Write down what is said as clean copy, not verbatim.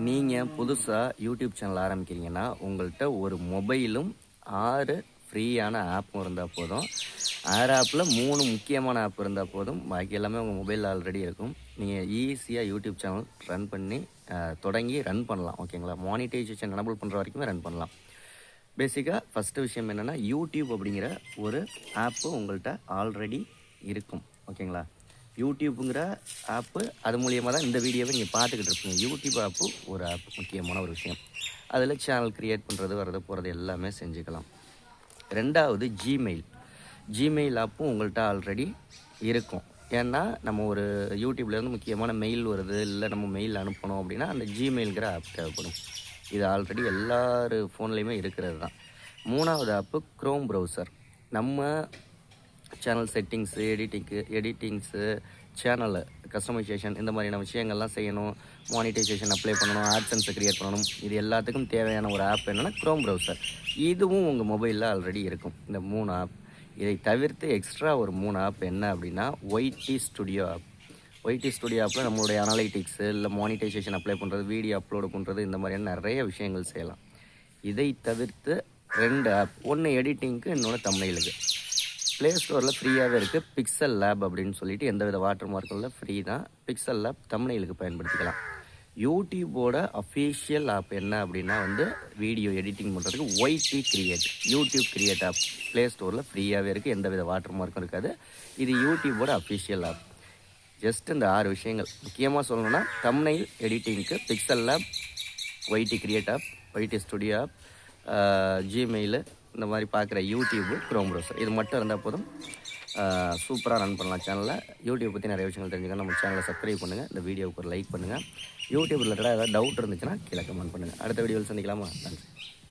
நீங்கள் புதுசாக YouTube channel ஆரம்பிக்கிறீங்கன்னா உங்கள்கிட்ட ஒரு மொபைலும் 6 ஃப்ரீயான ஆப்பும் இருந்தால் போதும். 6 ஆப்பில் 3 முக்கியமான ஆப் இருந்தால் போதும். பாக்கி எல்லாமே உங்கள் மொபைலில் ஆல்ரெடி இருக்கும். நீங்கள் ஈஸியாக யூடியூப் சேனல் ரன் பண்ணி தொடங்கி ரன் பண்ணலாம். ஓகேங்களா? மானிட்டைசேஷன் எனபிள் பண்ணுற வரைக்குமே ரன் பண்ணலாம். பேசிக்காக ஃபஸ்ட்டு விஷயம் என்னென்னா, யூடியூப் அப்படிங்கிற ஒரு ஆப்பு உங்கள்கிட்ட ஆல்ரெடி இருக்கும். ஓகேங்களா? யூடியூப்புங்கிற ஆப்பு அது மூலியமாக தான் இந்த வீடியோவை நீங்கள் பார்த்துக்கிட்டு இருப்பீங்க. யூடியூப் ஆப்பு ஒரு ஆப், முக்கியமான ஒரு விஷயம். அதில் சேனல் க்ரியேட் பண்ணுறது, வர்றது, போகிறது எல்லாமே செஞ்சுக்கலாம். ரெண்டாவது ஜிமெயில் ஆப்பும் உங்கள்கிட்ட ஆல்ரெடி இருக்கும். ஏன்னா நம்ம ஒரு யூடியூப்லேருந்து முக்கியமான மெயில் வருது, இல்லை நம்ம மெயில் அனுப்பணும் அப்படின்னா அந்த ஜிமெயில்ங்கிற ஆப் தேவைப்படும். இது ஆல்ரெடி எல்லார் ஃபோன்லேயுமே இருக்கிறது தான். 3வது ஆப்பு க்ரோம் ப்ரௌசர். நம்ம சேனல் செட்டிங்ஸு, எடிட்டிங்ஸு, சேனல் கஸ்டமைசேஷன் இந்த மாதிரியான விஷயங்கள்லாம் செய்யணும், மானிட்டைசேஷன் அப்ளை பண்ணணும், ஆட்சன்ஸை க்ரியேட் பண்ணணும். இது எல்லாத்துக்கும் தேவையான ஒரு ஆப் என்னென்னா க்ரோம் ப்ரௌசர். இதுவும் உங்கள் மொபைலில் ஆல்ரெடி இருக்கும். இந்த 3 ஆப். இதை தவிர்த்து எக்ஸ்ட்ரா ஒரு 3 ஆப் என்ன அப்படின்னா, YT studio app. YT studio ஆப்பில் நம்மளுடைய அனலைட்டிக்ஸு, இல்லை மானிட்டைசேஷன் அப்ளை பண்ணுறது, வீடியோ அப்லோடு பண்ணுறது, இந்த மாதிரியான நிறைய விஷயங்கள் செய்யலாம். இதை தவிர்த்து 2 ஆப், ஒன்று எடிட்டிங்க்கு, இன்னொன்று தம்ப்நெயிலுக்கு. ப்ளே ஸ்டோரில் ஃப்ரீயாகவே இருக்குது. பிக்சல் லேப் அப்படின்னு சொல்லிட்டு எந்தவித வாட்டர் மார்க்கும் இல்லை, ஃப்ரீ தான். பிக்சல் லேப் தம்ப்நெயிலுக்கு பயன்படுத்திக்கலாம். யூடியூபோட அஃபீஷியல் ஆப் என்ன அப்படின்னா வீடியோ எடிட்டிங் பண்ணுறதுக்கு YT create, YouTube create app play ஸ்டோரில் ஃப்ரீயாகவே இருக்குது. எந்தவித வாட்டர் மார்க்கும் இருக்காது. இது யூடியூபோட அஃபீஷியல் ஆப். ஜஸ்ட் இந்த 6 விஷயங்கள் முக்கியமாக சொல்லணும்னா, தம்ப்நெயில் எடிட்டிங்க்கு Pixel Lab, YT create app, YT studio app, Gmail, இந்த மாதிரி பார்க்குற யூடியூப்பு, க்ரோம் ப்ரௌசர், இது மட்டும் இருந்தால் போதும். சூப்பராக ரன் பண்ணலாம் சேனலில். யூடியூப் பற்றி நிறைய விஷயங்கள் தெரிஞ்சுக்க நம்ம சேனலை சப்ஸ்கிரைப் பண்ணுங்கள். இந்த வீடியோவுக்கு ஒரு லைக் பண்ணுங்கள். யூடியூப் ரிலேட்டடாக ஏதாவது டவுட் இருந்துச்சுன்னா கீழே கமெண்ட் பண்ணுங்கள். அடுத்த வீடியோவில் சந்திக்கலாமா? நன்றி.